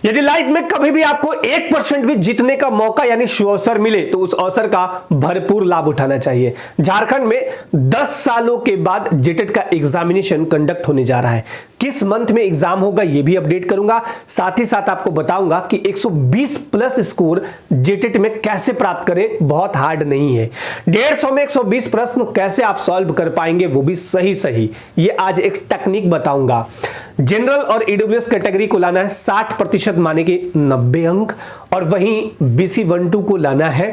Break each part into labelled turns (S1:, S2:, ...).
S1: यदि लाइफ में कभी भी आपको 1% भी जीतने का मौका यानी अवसर मिले तो उस अवसर का भरपूर लाभ उठाना चाहिए। झारखंड में 10 सालों के बाद जेटेट का एग्जामिनेशन कंडक्ट होने जा रहा है। किस मंथ में एग्जाम होगा यह भी अपडेट करूंगा। साथ ही साथ आपको बताऊंगा कि 120 प्लस स्कोर जेटेट में कैसे प्राप्त करें, बहुत हार्ड नहीं है। 150 में 120 प्रश्न कैसे आप सॉल्व कर पाएंगे वो भी सही। ये आज एक टेक्निक बताऊंगा। जनरल और ईडब्ल्यूएस कैटेगरी को लाना है 60% माने कि 90 अंक, और वहीं बीसी 1-2 को लाना है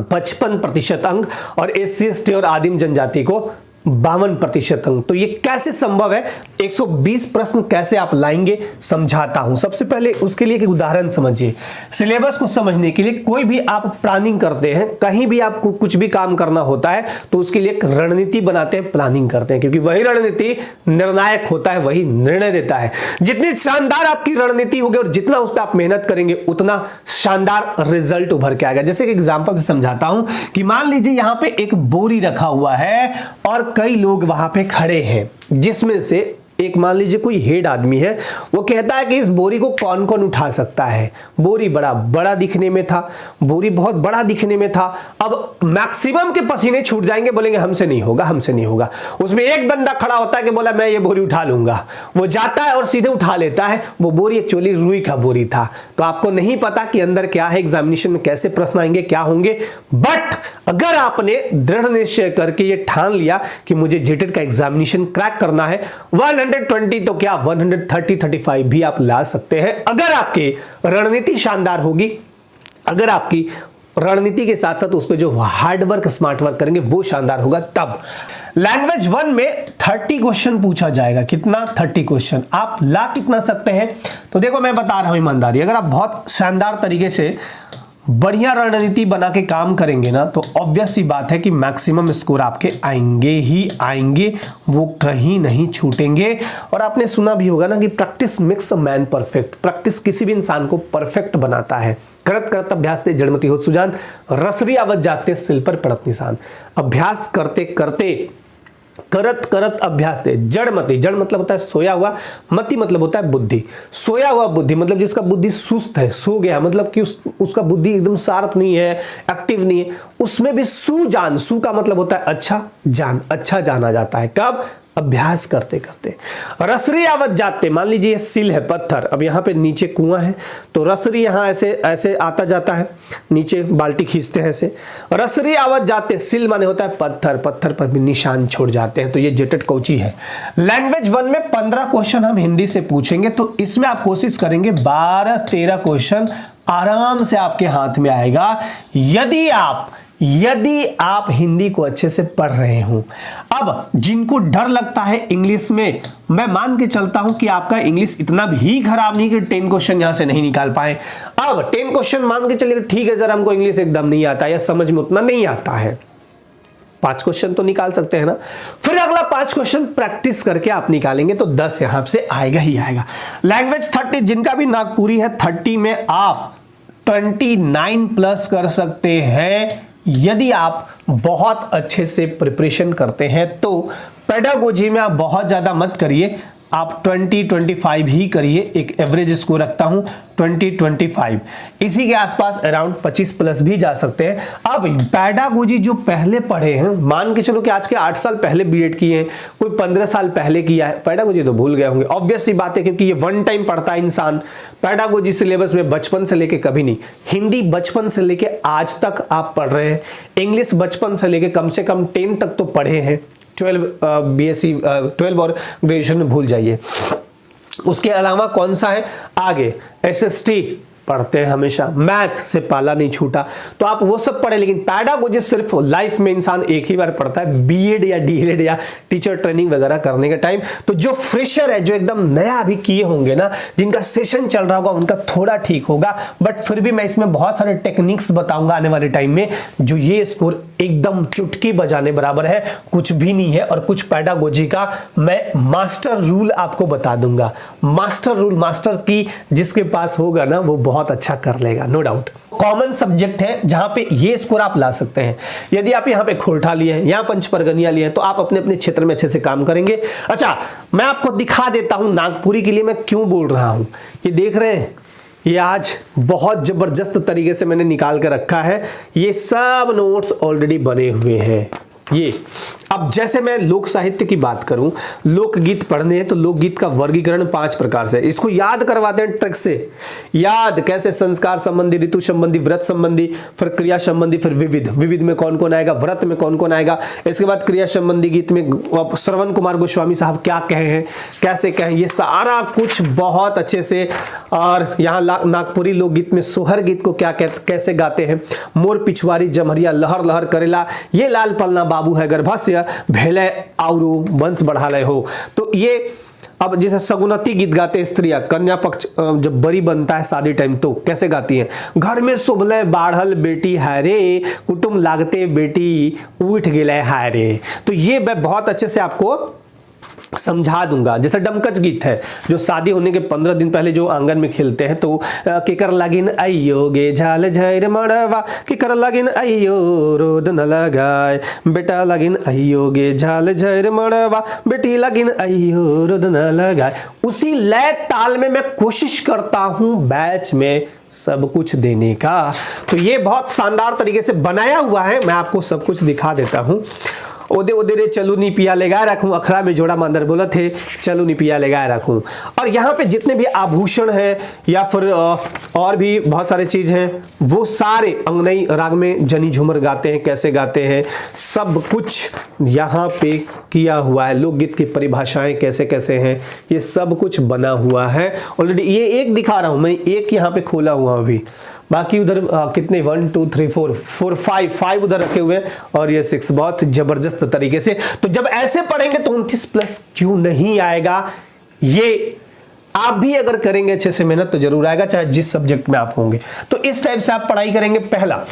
S1: 55% अंक, और एससी एसटी और आदिम जनजाति को 52% अंक। तो ये कैसे संभव है, 120 प्रश्न कैसे आप लाएंगे समझाता हूं। सबसे पहले उसके लिए एक उदाहरण समझिए। सिलेबस को समझने के लिए कोई भी आप प्लानिंग करते हैं, कहीं भी आपको कुछ भी काम करना होता है तो उसके लिए एक रणनीति बनाते हैं, प्लानिंग करते हैं, क्योंकि वही रणनीति निर्णायक होता है, वही निर्णय देता है। जितनी शानदार आपकी रणनीति होगी और जितना उस पर आप मेहनत करेंगे उतना शानदार रिजल्ट उभर के आएगा। जैसे कि एग्जांपल से समझाता हूं कि मान लीजिए यहां पे एक बोरी रखा हुआ है और कई लोग वहां पे खड़े हैं, जिसमें से एक मान लीजिए कोई हेड आदमी है, वो कहता है कि इस बोरी को कौन कौन उठा सकता है। बोरी बड़ा दिखने में था, बोरी बहुत बड़ा दिखने में था। अब मैक्सिमम के पसीने छूट जाएंगे, बोलेंगे हमसे नहीं होगा। उसमें एक बंदा खड़ा होता है कि बोला मैं ये बोरी उठा लूंगा, वो जाता है और सीधे उठा लेता है। वो बोरी एक्चुअली रुई का बोरी था। तो आपको नहीं पता कि अंदर क्या है, एग्जामिनेशन में कैसे प्रश्न आएंगे, क्या होंगे। बट अगर आपने दृढ़ निश्चय करके ये ठान लिया कि मुझे जेटेट का एग्जामिनेशन क्रैक करना है, 120 तो क्या 130-135 भी आप ला सकते हैं। अगर आपकी रणनीति शानदार होगी, अगर आपकी रणनीति के साथ साथ उस पे जो हार्ड वर्क स्मार्ट वर्क करेंगे वो शानदार होगा। तब लैंग्वेज 1 में 30 क्वेश्चन पूछा जाएगा। कितना? 30 क्वेश्चन। आप ला कितना सकते हैं? तो देखो मैं बता रहा हूं ईमानदारी, अगर आप बहुत शानदार तरीके से बढ़िया रणनीति बना के काम करेंगे ना, तो ऑब्वियस सी बात है कि मैक्सिमम स्कोर आपके आएंगे ही आएंगे, वो कहीं नहीं छूटेंगे। और आपने सुना भी होगा ना कि practice makes a man perfect. Practice किसी भी इंसान को परफेक्ट बनाता है। करत करत अभ्यास ते जड़मति होत सुजान, रसरी आवत जाते सिल पर पड़त निशान। अभ्यास करते करते करत करत अभ्यास दे। जड़ मतलब होता है सोया हुआ, मति मतलब होता है बुद्धि। सोया हुआ बुद्धि मतलब जिसका बुद्धि सुस्त है, सो गया, मतलब कि उसका बुद्धि एकदम शार्प नहीं है, एक्टिव नहीं है, उसमें भी सुजान। सु का मतलब होता है अच्छा जाना जाता है। कब? अभ्यास करते करते। रसरी आवत जाते, मान लीजिए ये सिल है पत्थर, अब यहाँ पे नीचे कुआं है तो रसरी यहाँ ऐसे आता जाता है, नीचे बाल्टी खींचते हैं ऐसे। रसरी आवत जाते, सिल माने होता है पत्थर, पत्थर पर भी निशान छोड़ जाते हैं। तो ये जेटेट कोची है। लैंग्वेज 1 में 15 क्वेश्चन हम हिंदी से पूछेंगे, तो इसमें आप कोशिश करेंगे 12-13 क्वेश्चन आराम से आपके हाथ में आएगा, यदि आप हिंदी को अच्छे से पढ़ रहे हो। अब जिनको डर लगता है इंग्लिश में, मैं मान के चलता हूं कि आपका इंग्लिश इतना भी खराब नहीं कि 10 क्वेश्चन यहां से नहीं निकाल पाए। अब 10 क्वेश्चन मान के चलिए ठीक है, जरा हमको इंग्लिश एकदम नहीं आता या समझ में उतना नहीं आता है, 5 क्वेश्चन तो निकाल सकते हैं ना। फिर अगला 5 क्वेश्चन प्रैक्टिस करके आप निकालेंगे तो 10 यहां से आएगा ही आएगा। लैंग्वेज 30, जिनका भी नागपुरी है, 30 में आप 29 प्लस कर सकते हैं यदि आप बहुत अच्छे से प्रिपरेशन करते हैं। तो पेडागोजी में आप बहुत ज्यादा मत करिए, आप 20-25 ही करिए। एक एवरेज स्कोर रखता हूं 20-25, इसी के आसपास अराउंड 25 प्लस भी जा सकते हैं। अब पेडागोजी जो पहले पढ़े हैं, मान के चलो कि आज के 8 साल पहले बीएड किए हैं, कोई 15 साल पहले किया है, पेडागोजी तो भूल गए होंगे। ऑब्वियस सी बात है, क्योंकि ये 1 टाइम पढ़ता है इंसान। पेडागोजी सिलेबस में बचपन से लेके कभी नहीं, हिंदी बचपन से लेके आज तक आप पढ़ रहे हैं, इंग्लिश बचपन से लेके कम से कम 10 तक तो पढ़े हैं, 12 और ग्रेजुएशन में भूल जाइए। उसके अलावा कौन सा है आगे, एसएसटी पढ़ते हैं हमेशा, मैथ से पाला नहीं छूटा, तो आप वो सब पढ़े। लेकिन पेडागोजी सिर्फ लाइफ में इंसान एक ही बार पढ़ता है, बीएड या डीएलएड या टीचर ट्रेनिंग वगैरह करने के टाइम। तो जो फ्रेशर है, जो एकदम नया अभी किए होंगे ना, जिनका सेशन चल रहा होगा, उनका थोड़ा ठीक होगा। बट फिर भी मैं इसमें बहुत सारे टेक्निक्स बताऊंगा आने वाले टाइम में, जो ये स्कोर एकदम चुटकी बजाने बराबर है, कुछ भी नहीं है। और कुछ पेडागोजी का मैं मास्टर रूल आपको बता दूंगा। मास्टर रूल, मास्टर की जिसके पास होगा ना, वो बहुत अच्छा कर लेगा, नो डाउट। कॉमन सब्जेक्ट है जहां पे ये स्कोर आप ला सकते हैं। यदि आप यहां पे खोरठा लिए हैं, यहां पंचपरगनिया लिए हैं, तो आप अपने अपने क्षेत्र में अच्छे से काम करेंगे। अच्छा, मैं आपको दिखा देता हूं नागपुरी के लिए मैं क्यों बोल रहा हूं। ये देख रहे हैं, ये आज बहुत जबरदस्त तरीके से मैंने निकाल कर रखा है। ये सब नोट्स ऑलरेडी बने हुए हैं। ये अब जैसे मैं लोक साहित्य की बात करूं, लोकगीत पढ़ने हैं तो लोकगीत का वर्गीकरण 5 प्रकार से, इसको याद करवाते हैं ट्रिक से। याद कैसे? संस्कार संबंधी, ऋतु संबंधी, व्रत संबंधी, फिर क्रिया संबंधी, फिर विविध। विविध में कौन कौन आएगा, व्रत में कौन कौन आएगा, इसके बाद क्रिया संबंधी गीत में श्रवण कुमार गोस्वामी साहब क्या कहे हैं, कैसे कहें, ये सारा कुछ बहुत अच्छे से। और यहाँ नागपुरी लोकगीत में सोहर गीत को क्या कैसे गाते हैं, मोर पिछवारी जमहरिया लहर लहर करेला, ये लाल पलना बाबू है गर्भस्य भेले आउरू वंश बढ़ाले हो। तो ये अब जैसे सगुनती गीत गाते हैं स्त्रियां, कन्या पक्ष जब बरी बनता है शादी टाइम तो कैसे गाती हैं, घर में सुबले बाढ़ल बेटी हायरे, कुटुंब लागते बेटी उठ गेले हायरे। तो ये मैं बहुत अच्छे से आपको समझा दूंगा। जैसे डमकच गीत है जो शादी होने के 15 दिन पहले जो आंगन में खेलते हैं, तो केकर लागिन अयो गे झाल झैर मड़वा, केकर लागिन अयो रोद न लगाए, बेटा लागिन अयो गे झाल झैर मड़वा, बेटी लागिन अयो रोद न लगाए। उसी लय ताल में मैं कोशिश करता हूं बैच में सब कुछ देने का। तो ये बहुत शानदार तरीके से बनाया हुआ है, मैं आपको सब कुछ दिखा देता हूं। ओदे ओदे रे चलू नी पिया लेगा रखूं, अखरा में जोड़ा मांदर बोला थे चलू नी पिया लेगा रखूं। और यहाँ पे जितने भी आभूषण हैं या फिर और भी बहुत सारे चीज हैं, वो सारे अंगनई राग में जनी झूमर गाते हैं, कैसे गाते हैं, सब कुछ यहाँ पे किया हुआ है। लोकगीत की परिभाषाएं कैसे कैसे हैं, ये सब कुछ बना हुआ है ऑलरेडी। ये एक दिखा रहा हूं मैं, एक यहाँ पे खोला हुआ अभी, बाकी उधर कितने 1 2 3 4 5 उधर रखे हुए हैं और ये 6 बहुत जबरदस्त तरीके से। तो जब ऐसे पढ़ेंगे तो 29 प्लस क्यों नहीं आएगा। ये आप भी अगर करेंगे अच्छे से मेहनत तो जरूर आएगा, चाहे जिस सब्जेक्ट में आप होंगे। तो इस टाइप से आप पढ़ाई करेंगे। पहला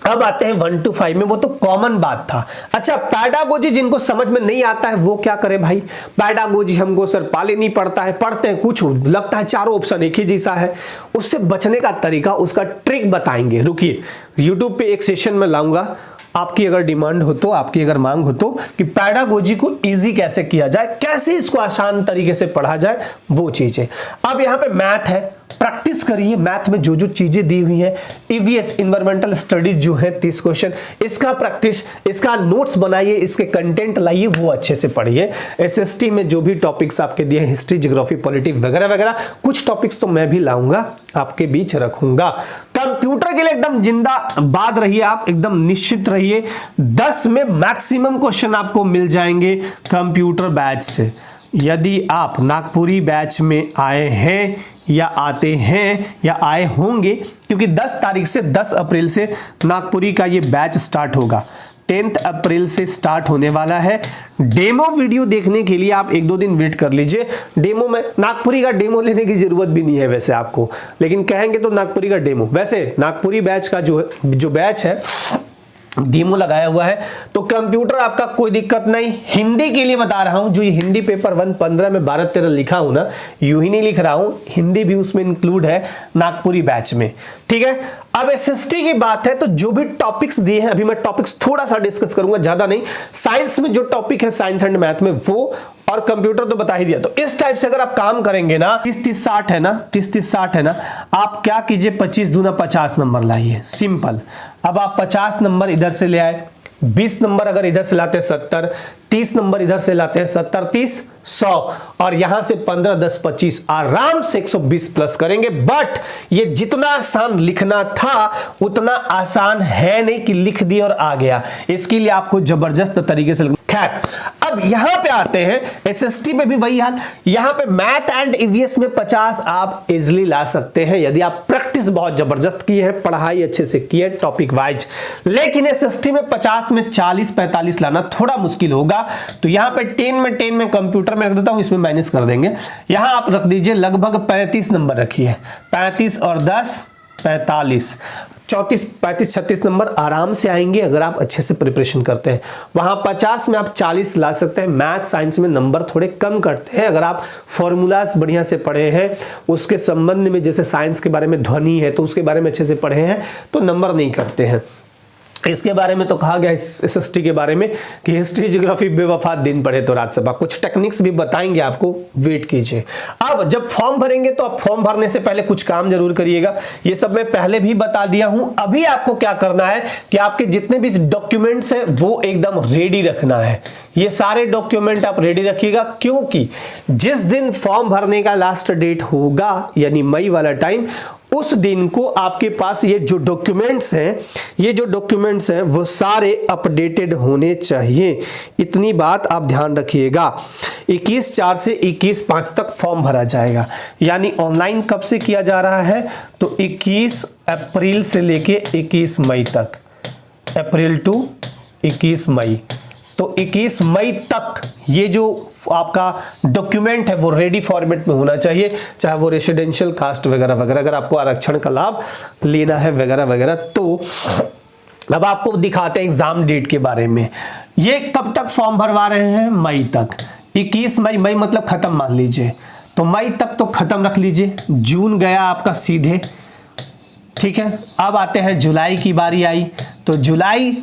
S1: अब आते हैं 1 to 5 में, वो तो कॉमन बात था। अच्छा, पैडागोजी जिनको समझ में नहीं आता है वो क्या करे भाई। पैडागोजी हमको सर पाले नहीं पड़ता है, पढ़ते हैं कुछ लगता है चारों ऑप्शन एक ही जैसा है। उससे बचने का तरीका, उसका ट्रिक बताएंगे। रुकिए, यूट्यूब पे एक सेशन में लाऊंगा, आपकी अगर डिमांड हो तो, आपकी अगर मांग हो तो, कि पैडागोजी को इजी कैसे किया जाए, कैसे इसको आसान तरीके से पढ़ा जाए, वो चीजें। अब यहाँ पे मैथ है, प्रैक्टिस करिए मैथ में जो जो चीजें दी हुई हैं। ईवीएस इन्वायरमेंटल स्टडीज जो है 30 क्वेश्चन, इसका प्रैक्टिस, इसका नोट्स बनाइए, इसके कंटेंट लाइए, वो अच्छे से पढ़िए। एसएसटी में जो भी टॉपिक्स आपके दिए, हिस्ट्री, ज्योग्राफी, पॉलिटिक्स वगैरह वगैरह, कुछ टॉपिक्स तो मैं भी लाऊंगा, आपके बीच रखूंगा। कंप्यूटर के लिए एकदम जिंदाबाद रहिए, आप एकदम निश्चित रहिए। 10 में मैक्सिमम क्वेश्चन आपको मिल जाएंगे कंप्यूटर बैच से। यदि आप नागपुरी बैच में आए हैं या आते हैं या आए होंगे, क्योंकि 10 तारीख से 10 अप्रैल से नागपुरी का ये बैच स्टार्ट होगा। 10 अप्रैल से स्टार्ट होने वाला है। डेमो वीडियो देखने के लिए आप 1-2 दिन वेट कर लीजिए। डेमो में नागपुरी का डेमो लेने की जरूरत भी नहीं है वैसे आपको, लेकिन कहेंगे तो नागपुरी का डेमो। वैसे नागपुरी बैच का जो बैच है डेमो लगाया हुआ है, तो कंप्यूटर आपका कोई दिक्कत नहीं। हिंदी के लिए बता रहा हूं, जो ये हिंदी पेपर 115 में 12-13 लिखा हूं ना, यूं ही नहीं लिख रहा हूं, हिंदी भी उसमें इंक्लूड है नागपुरी बैच में, ठीक है। अब एसएसटी की बात है तो जो भी टॉपिक्स दिए हैं, अभी मैं टॉपिक्स थोड़ा सा डिस्कस करूंगा, ज्यादा नहीं। साइंस में जो टॉपिक है, साइंस एंड मैथ में वो, और कंप्यूटर तो बता ही दिया। तो इस टाइप से अगर आप काम करेंगे ना, 30-30-60 है ना, 30-30-60 है ना, आप क्या कीजिए, 25 दूना 50 नंबर लाइए, सिंपल। अब आप 50 नंबर इधर से ले आए, 20 नंबर अगर इधर से लाते हैं 70, 30 नंबर इधर से लाते हैं 70, 30, 100, और यहां से 15, 10, 25, आराम से 120 प्लस करेंगे। बट ये जितना आसान लिखना था उतना आसान है नहीं कि लिख दिया और आ गया। इसके लिए आपको जबरदस्त तरीके से। खैर, अब यहां पे आते हैं, एसएसटी में भी वही हाल। यहां पे मैथ एंड ईवीएस में 50 आप इजिली ला सकते हैं यदि आप प्रैक्टिस बहुत जबरदस्त की है, पढ़ाई अच्छे से की है टॉपिक वाइज। लेकिन एसएसटी में 50 में 40-45 लाना थोड़ा मुश्किल होगा। तो यहां पे 10 में कंप्यूटर में रख देता हूं, इसमें माइनस कर देंगे। यहां आप रख दीजिए लगभग 35 नंबर रखिए, 35 और 10 45, 34, 35, 36 नंबर आराम से आएंगे अगर आप अच्छे से प्रिपरेशन करते हैं। वहां 50 में आप 40 ला सकते हैं। मैथ साइंस में नंबर थोड़े कम करते हैं अगर आप फॉर्मूलाज बढ़िया से पढ़े हैं, उसके संबंध में, जैसे साइंस के बारे में ध्वनि है तो उसके बारे में अच्छे से पढ़े हैं, तो नंबर नहीं करते हैं। इसके बारे में तो कहा गया एसएसटी के बारे में कि हिस्ट्री ज्योग्राफी बेवफा दिन पढ़े तो रात सभा, कुछ टेक्निक्स भी बताएंगे आपको, वेट कीजिए। अब जब फॉर्म भरेंगे तो आप फॉर्म भरने से पहले कुछ काम जरूर करिएगा, ये सब मैं पहले भी बता दिया हूं। अभी आपको क्या करना है कि आपके जितने भी डॉक्यूमेंट्स हैं वो एकदम रेडी रखना है। ये सारे डॉक्यूमेंट आप रेडी रखिएगा, क्योंकि जिस दिन फॉर्म भरने का लास्ट डेट होगा यानी मई वाला टाइम, उस दिन को आपके पास ये जो डॉक्यूमेंट्स हैं वो सारे अपडेटेड होने चाहिए। इतनी बात आप ध्यान रखिएगा। 21/4 से 21/5 तक फॉर्म भरा जाएगा, यानी ऑनलाइन कब से किया जा रहा है तो 21 अप्रैल से लेके 21 मई तक, अप्रैल टू 21 मई। तो 21 मई तक ये जो आपका डॉक्यूमेंट है वो रेडी फॉर्मेट में होना चाहिए, चाहे वो रेसिडेंशियल कास्ट वगैरह वगैरह, अगर आपको आरक्षण का लाभ लेना है वगैरह वगैरह। तो अब आपको दिखाते हैं एग्जाम डेट के बारे में। ये कब तक फॉर्म भरवा रहे हैं? मई तक। 21 मई मतलब खत्म मान लीजिए, तो मई तक तो खत्म रख लीजिए, जून गया आपका सीधे, ठीक है। अब आते हैं जुलाई की बारी आई, तो जुलाई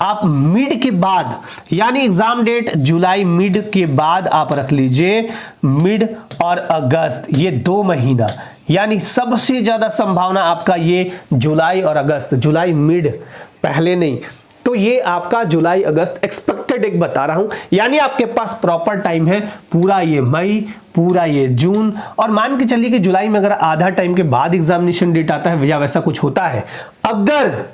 S1: आप मिड के बाद, यानी एग्जाम डेट जुलाई मिड के बाद आप रख लीजिए, मिड और अगस्त, ये 2 महीना, यानी सबसे ज्यादा संभावना आपका ये जुलाई और अगस्त, जुलाई मिड पहले नहीं, तो ये आपका जुलाई अगस्त एक्सपेक्टेड एक बता रहा हूं, यानी आपके पास प्रॉपर टाइम है पूरा ये मई, पूरा ये जून, और मान के चलिए कि जुलाई में अगर आधा टाइम के बाद एग्जामिनेशन डेट आता है या वैसा कुछ होता है, अगर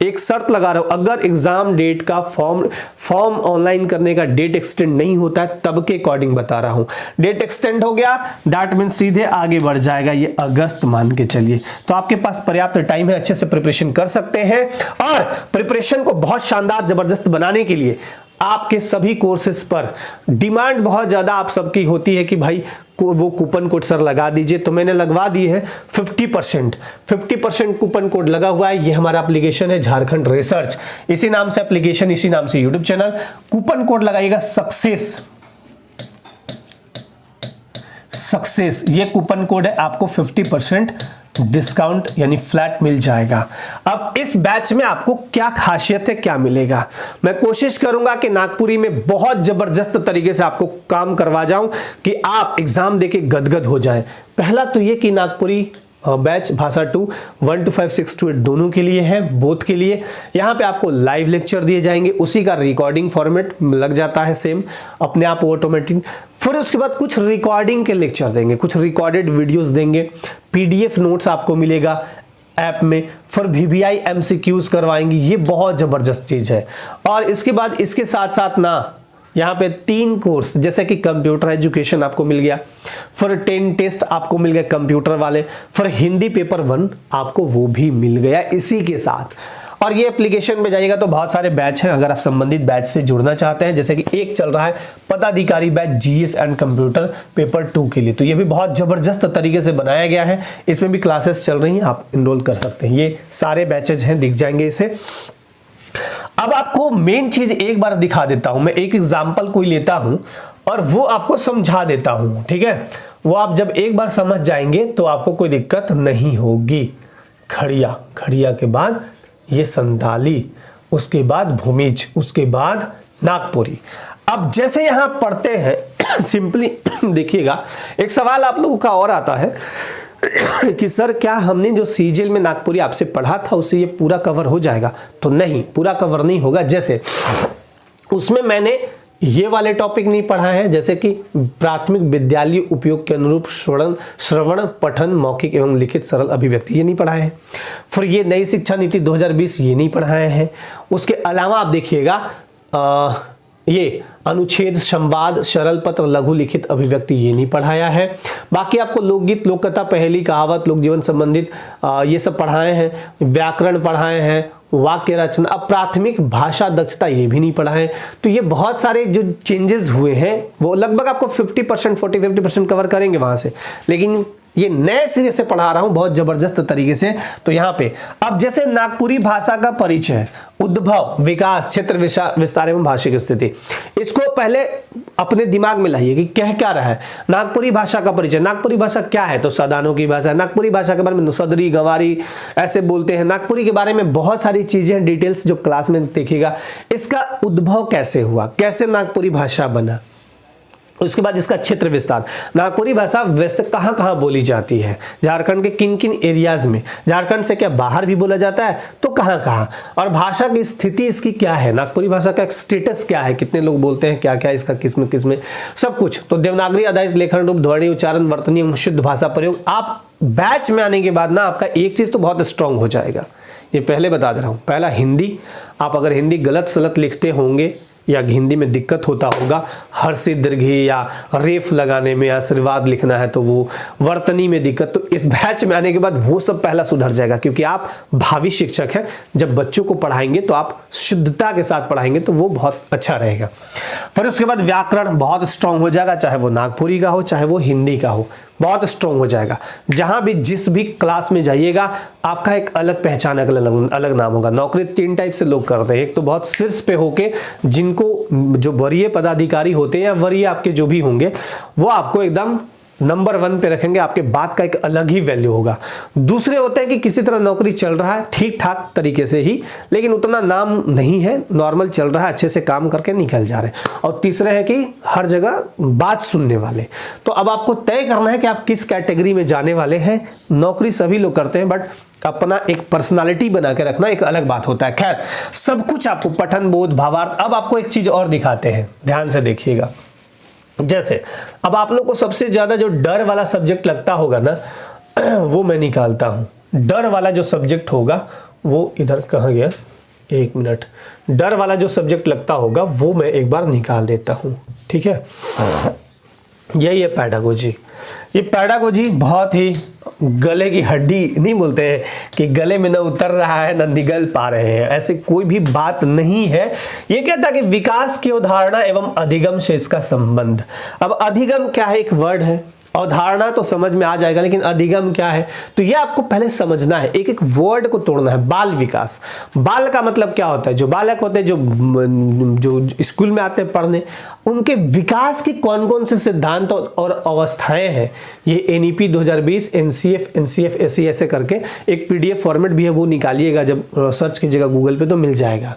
S1: एक शर्त लगा रहा हूं, अगर एग्जाम डेट का फॉर्म ऑनलाइन करने का डेट एक्सटेंड नहीं होता है तब के अकॉर्डिंग बता रहा हूं। डेट एक्सटेंड हो गया दैट मीन सीधे आगे बढ़ जाएगा, ये अगस्त मान के चलिए, तो आपके पास पर्याप्त टाइम है, अच्छे से प्रिपरेशन कर सकते हैं। और प्रिपरेशन को बहुत शानदार जबरदस्त बनाने के लिए आपके सभी कोर्सेज पर डिमांड बहुत ज्यादा आप सबकी होती है कि भाई वो कूपन कोड सर लगा दीजिए, तो मैंने लगवा दी है 50% कूपन कोड लगा हुआ है। ये हमारा एप्लीकेशन है झारखंड रिसर्च, इसी नाम से एप्लीकेशन, इसी नाम से यूट्यूब चैनल। कूपन कोड लगाइएगा सक्सेस, ये कूपन कोड है, आपको 50% डिस्काउंट यानी फ्लैट मिल जाएगा। अब इस बैच में आपको क्या खासियत है, क्या मिलेगा, मैं कोशिश करूंगा कि नागपुरी में बहुत जबरदस्त तरीके से आपको काम करवा जाऊं कि आप एग्जाम देके गदगद हो जाएं। पहला तो ये कि नागपुरी बैच भाषा 2 1 to 5 6 to 8 दोनों के लिए है, बोथ के लिए। यहाँ पे आपको लाइव लेक्चर दिए जाएंगे, उसी का रिकॉर्डिंग फॉर्मेट लग जाता है सेम अपने आप ऑटोमेटिक। फिर उसके बाद कुछ रिकॉर्डिंग के लेक्चर देंगे, कुछ रिकॉर्डेड वीडियोस देंगे, पीडीएफ नोट्स आपको मिलेगा ऐप में, फिर VBI MCQs करवाएंगे, ये बहुत जबरदस्त चीज है। और इसके बाद इसके साथ साथ ना यहाँ पे 3 कोर्स जैसे कि कंप्यूटर एजुकेशन आपको मिल गया, फिर 10 टेस्ट आपको मिल गए कंप्यूटर वाले, फिर हिंदी पेपर 1 आपको वो भी मिल गया इसी के साथ। और ये एप्लीकेशन में जाइएगा तो बहुत सारे बैच हैं, अगर आप संबंधित बैच से जुड़ना चाहते हैं, जैसे कि एक चल रहा है पदाधिकारी batch GS and computer paper 2 के लिए, तो ये भी बहुत जबरदस्त तरीके से बनाया गया है, इसमें भी क्लासेस चल रही हैं, आप इनरोल कर सकते हैं। ये सारे बैचेज हैं, दिख जाएंगे इसे। अब आपको मेन चीज एक बार दिखा देता हूं, मैं एक एग्जांपल कोई लेता हूं और वो आपको समझा देता हूं, ठीक है। वो आप जब एक बार समझ जाएंगे तो आपको कोई दिक्कत नहीं होगी। खड़िया के बाद ये संताली, उसके बाद भूमिज, उसके बाद नागपुरी। अब जैसे यहां पढ़ते हैं सिंपली देखिएगा, एक सवाल आप लोगों का और आता है कि सर क्या हमने जो सीजीएल में नागपुरी आपसे पढ़ा था उससे ये पूरा कवर हो जाएगा? तो नहीं, पूरा कवर नहीं होगा। जैसे उसमें मैंने ये वाले टॉपिक नहीं पढ़ा है, जैसे कि प्राथमिक विद्यालय उपयोग के अनुरूप श्रवण पठन मौखिक एवं लिखित सरल अभिव्यक्ति, ये नहीं पढ़ाए हैं। फिर ये नई शिक्षा नीति 2020 ये नहीं पढ़ाए हैं। उसके अलावा आप देखिएगा ये अनुच्छेद संवाद सरल पत्र लघु लिखित अभिव्यक्ति ये नहीं पढ़ाया है। बाकी आपको लोकगीत लोककथा पहेली कहावत लोक जीवन संबंधित ये सब पढ़ाए हैं, व्याकरण पढ़ाए हैं, वाक्य रचना, अब प्राथमिक भाषा दक्षता ये भी नहीं पढ़ाए। तो ये बहुत सारे जो चेंजेस हुए हैं वो लगभग आपको 50% 40-50% कवर करेंगे वहां से, लेकिन ये नए सिरे से पढ़ा रहा हूं बहुत जबरदस्त तरीके से। तो यहां पे अब जैसे नागपुरी भाषा का परिचय, उद्भव, विकास, क्षेत्र विस्तार एवं भाषिक स्थिति, इसको पहले अपने दिमाग में लाइए कि कह क्या रहा है। नागपुरी भाषा का परिचय, नागपुरी भाषा क्या है? तो सदानों की भाषा है। नागपुरी भाषा के बारे में सदरी, गंवारी ऐसे बोलते हैं। नागपुरी के बारे में बहुत सारी चीजें, डिटेल्स जो क्लास में देखिएगा। इसका उद्भव कैसे हुआ, कैसे नागपुरी भाषा बना, उसके बाद इसका क्षेत्र विस्तार, नागपुरी भाषा वैसे कहाँ कहाँ बोली जाती है, झारखंड के किन किन एरियाज में, झारखंड से क्या बाहर भी बोला जाता है तो कहाँ कहाँ, और भाषा की स्थिति इसकी क्या है, नागपुरी भाषा का स्टेटस क्या है, कितने लोग बोलते हैं, क्या क्या इसका किसमें किसमें सब कुछ। तो देवनागरी आधारित लेखन रूप, ध्वनि, उच्चारण, वर्तनी, शुद्ध भाषा प्रयोग। आप बैच में आने के बाद ना आपका एक चीज तो बहुत स्ट्रांग हो जाएगा, ये पहले बता दे रहा हूँ। पहला हिंदी, आप अगर हिंदी गलत सलत लिखते होंगे या हिंदी में दिक्कत होता होगा, हर्षित दीर्घी या रेफ लगाने में, आशीर्वाद लिखना है तो वो, वर्तनी में दिक्कत, तो इस बैच में आने के बाद वो सब पहला सुधर जाएगा, क्योंकि आप भावी शिक्षक हैं। जब बच्चों को पढ़ाएंगे तो आप शुद्धता के साथ पढ़ाएंगे तो वो बहुत अच्छा रहेगा। फिर उसके बाद व्याकरण बहुत स्ट्रांग हो जाएगा, चाहे वो नागपुरी का हो चाहे वो हिंदी का हो, बहुत स्ट्रांग हो जाएगा। जहां भी जिस भी क्लास में जाइएगा आपका एक अलग पहचान, अलग नाम होगा। नौकरी 3 टाइप से लोग करते हैं, एक तो बहुत शीर्ष पे होके, जिनको जो वरीय पदाधिकारी होते हैं या वरीय आपके जो भी होंगे वो आपको एकदम नंबर 1 पे रखेंगे, आपके बात का एक अलग ही वैल्यू होगा। दूसरे होते हैं कि किसी तरह नौकरी चल रहा है ठीक ठाक तरीके से ही, लेकिन उतना नाम नहीं है, नॉर्मल चल रहा है, अच्छे से काम करके निकल जा रहे हैं। और तीसरे हैं कि हर जगह बात सुनने वाले। तो अब आपको तय करना है कि आप किस कैटेगरी में जाने वाले हैं। नौकरी सभी लोग करते हैं, बट अपना एक पर्सनालिटी बना के रखना एक अलग बात होता है। खैर, सब कुछ आपको पठन, बोध, भावार्थ। अब आपको एक चीज और दिखाते हैं, ध्यान से देखिएगा। जैसे अब आप लोग को सबसे ज्यादा जो डर वाला सब्जेक्ट लगता होगा ना, वो मैं निकालता हूं। डर वाला जो सब्जेक्ट होगा वो इधर कहाँ गया, 1 मिनट। डर वाला जो सब्जेक्ट लगता होगा वो मैं एक बार निकाल देता हूं, ठीक है। यही है पैडागोजी। ये पैडागोजी बहुत ही गले की हड्डी, नहीं बोलते हैं कि गले में न उतर रहा है न निगल पा रहे हैं, ऐसे कोई भी बात नहीं है। ये कहता है कि विकास की अवधारणा एवं अधिगम से इसका संबंध। अब अधिगम क्या है, एक वर्ड है, अवधारणा तो समझ में आ जाएगा, लेकिन अधिगम क्या है तो ये आपको पहले समझना है, एक एक वर्ड को तोड़ना है। बाल विकास, बाल का मतलब क्या होता है, जो बालक होते हैं, जो स्कूल में आते हैं पढ़ने, उनके विकास के कौन कौन से सिद्धांत और अवस्थाएं हैं। ये NEP 2020 NCF SE ऐसे करके एक PDF फॉर्मेट भी है, वो निकालिएगा, जब सर्च कीजिएगा गूगल पे तो मिल जाएगा।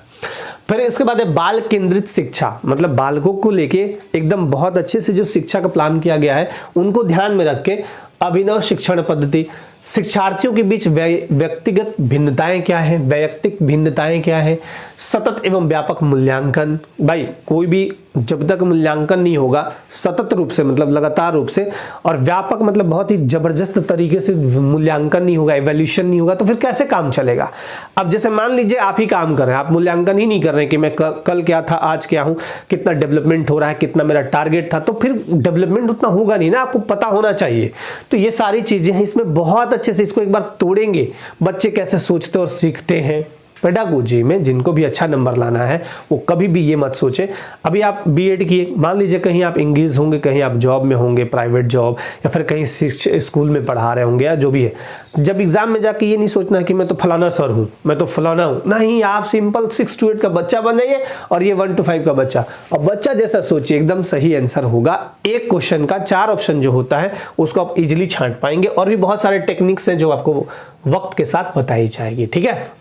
S1: फिर इसके बाद है बाल केंद्रित शिक्षा, मतलब बालकों को लेके एकदम बहुत अच्छे से जो शिक्षा का प्लान किया गया है उनको ध्यान में रख के अभिनव शिक्षण पद्धति। शिक्षार्थियों के बीच व्यक्तिगत भिन्नताएं क्या है, वैयक्तिक भिन्नताएं क्या है। सतत एवं व्यापक मूल्यांकन, भाई कोई भी जब तक मूल्यांकन नहीं होगा सतत रूप से, मतलब लगातार रूप से, और व्यापक मतलब बहुत ही जबरदस्त तरीके से मूल्यांकन नहीं होगा, इवैल्यूएशन नहीं होगा, तो फिर कैसे काम चलेगा। अब जैसे मान लीजिए आप ही काम कर रहे हैं, आप मूल्यांकन ही नहीं कर रहे हैं कि मैं कल क्या था आज क्या हूं, कितना डेवलपमेंट हो रहा है, कितना मेरा टारगेट था, तो फिर डेवलपमेंट उतना होगा नहीं ना, आपको पता होना चाहिए। तो ये सारी चीजें हैं, इसमें बहुत अच्छे से इसको एक बार तोड़ेंगे, बच्चे कैसे सोचते और सीखते हैं। पेडागोजी में जिनको भी अच्छा नंबर लाना है वो कभी भी ये मत सोचे अभी आप B.Ed किए, मान लीजिए कहीं आप इंग्लिश होंगे, कहीं आप जॉब में होंगे, प्राइवेट जॉब, या फिर कहीं स्कूल में पढ़ा रहे होंगे या जो भी है, जब एग्जाम में जाके ये नहीं सोचना कि मैं तो फलाना सर हूँ, मैं तो फलाना हूँ, नहीं, आप सिंपल 6 to 8 का बच्चा बन जाइए और ये 1 to 5 का बच्चा। अब बच्चा जैसा सोचिए एकदम सही आंसर होगा। एक क्वेश्चन का 4 ऑप्शन जो होता है उसको आप इजिली छांट पाएंगे, और भी बहुत सारे टेक्निक्स हैं जो आपको वक्त के साथ बताई जाएगी, ठीक है।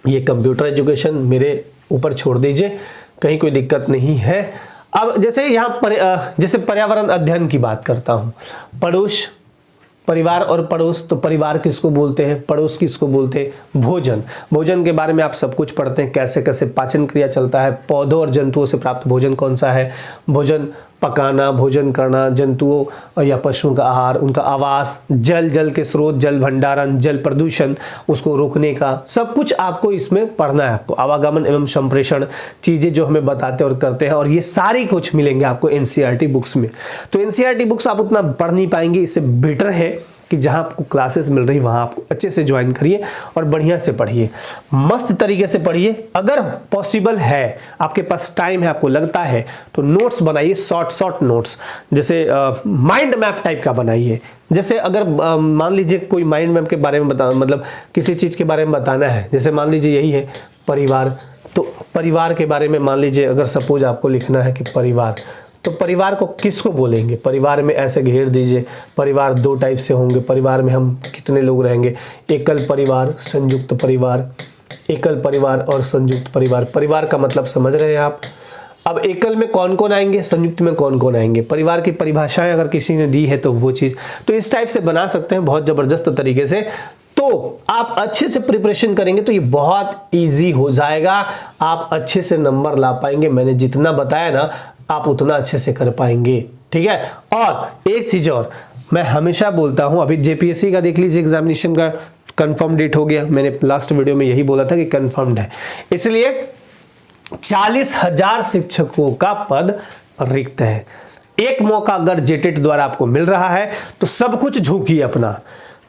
S1: ये कंप्यूटर एजुकेशन मेरे ऊपर छोड़ दीजिए, कहीं कोई दिक्कत नहीं है। अब जैसे यहाँ जैसे पर्यावरण अध्ययन की बात करता हूँ, पड़ोस, परिवार और पड़ोस, तो परिवार किसको बोलते हैं, पड़ोस किसको बोलते हैं, भोजन, भोजन के बारे में आप सब कुछ पढ़ते हैं, कैसे कैसे पाचन क्रिया चलता है, पौधों और जंतुओं से प्राप्त भोजन कौन सा है, भोजन पकाना, भोजन करना, जंतुओं या पशुओं का आहार, उनका आवास, जल के स्रोत, जल भंडारण, जल प्रदूषण, उसको रोकने का सब कुछ आपको इसमें पढ़ना है। आपको आवागमन एवं संप्रेषण चीजें जो हमें बताते और करते हैं, और ये सारी कुछ मिलेंगे आपको NCERT बुक्स में। तो NCERT बुक्स आप उतना पढ़ नहीं पाएंगे, इससे बेटर है कि जहां आपको क्लासेस मिल रही वहां आपको अच्छे से ज्वाइन करिए और बढ़िया से पढ़िए, मस्त तरीके से पढ़िए। अगर पॉसिबल है, आपके पास टाइम है, आपको लगता है, तो नोट्स बनाइए, शॉर्ट नोट्स, जैसे माइंड मैप टाइप का बनाइए। जैसे अगर मान लीजिए कोई माइंड मैप के बारे में मतलब किसी चीज़ के बारे में बताना है, जैसे मान लीजिए यही है परिवार, तो परिवार के बारे में मान लीजिए अगर सपोज आपको लिखना है कि परिवार, तो परिवार को किसको बोलेंगे, परिवार में ऐसे घेर दीजिए, परिवार 2 टाइप से होंगे, परिवार में हम कितने लोग रहेंगे, एकल परिवार, संयुक्त परिवार, एकल परिवार और संयुक्त परिवार। परिवार का मतलब समझ रहे हैं आप। अब एकल में कौन कौन आएंगे, संयुक्त में कौन कौन आएंगे, परिवार की परिभाषाएं अगर किसी ने दी है तो वो चीज़, तो इस टाइप से बना सकते हैं बहुत ज़बरदस्त तरीके से। तो आप अच्छे से प्रिपरेशन करेंगे तो ये बहुत इजी हो जाएगा, आप अच्छे से नंबर ला पाएंगे। मैंने जितना बताया ना आप उतना अच्छे से कर पाएंगे, ठीक है। और एक चीज और मैं हमेशा बोलता हूं, अभी जेपीएससी का देख लीजिए एग्जामिनेशन का कंफर्म डेट हो गया, मैंने लास्ट वीडियो में यही बोला था कि कंफर्म्ड है, इसलिए 40,000 शिक्षकों का पद रिक्त है। एक मौका अगर जेटेट द्वारा आपको मिल रहा है तो सब कुछ झोंकिए, अपना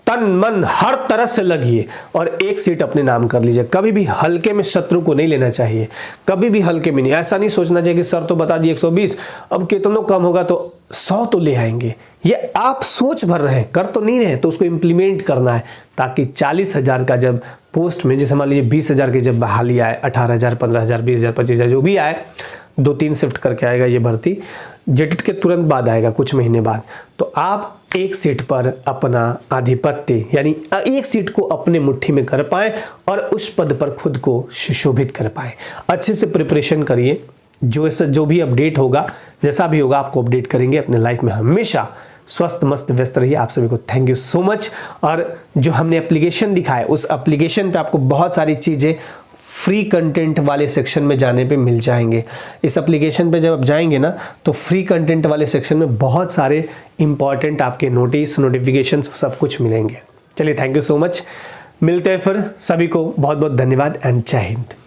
S1: तन मन हर तरह से लगिए और एक सीट अपने नाम कर लीजिए। कभी भी हल्के में शत्रु को नहीं लेना चाहिए, कभी भी हल्के में नहीं। ऐसा नहीं सोचना चाहिए कि सर तो बता दिए 120, अब कितनों कम होगा तो 100 तो ले आएंगे। ये आप सोच भर रहे हैं, कर तो नहीं रहे, तो उसको इम्प्लीमेंट करना है, ताकि 40,000 का जब पोस्ट में, जैसे मान लीजिए 20,000 की जब बहाली आए, 18,000, 15,000, 20,000, 25,000 जो भी आए, 2-3 शिफ्ट करके आएगा ये भर्ती, जेटेट के तुरंत बाद आएगा, कुछ महीने बाद, तो आप एक सीट पर अपना आधिपत्य यानी एक सीट को अपने मुट्ठी में कर पाए और उस पद पर खुद को सुशोभित कर पाए। अच्छे से प्रिपरेशन करिए, जो भी अपडेट होगा, जैसा भी होगा आपको अपडेट करेंगे। अपने लाइफ में हमेशा स्वस्थ मस्त व्यस्त रहिए। आप सभी को थैंक यू सो मच। और जो हमने एप्लीकेशन दिखाया, उस एप्लीकेशन पे आपको बहुत सारी चीज़ें फ्री कंटेंट वाले सेक्शन में जाने पे मिल जाएंगे। इस एप्लीकेशन पे जब आप जाएंगे ना, तो फ्री कंटेंट वाले सेक्शन में बहुत सारे इंपॉर्टेंट आपके नोटिस, नोटिफिकेशंस सब कुछ मिलेंगे। चलिए, थैंक यू सो मच। मिलते हैं फिर। सभी को बहुत बहुत धन्यवाद एंड जय हिंद।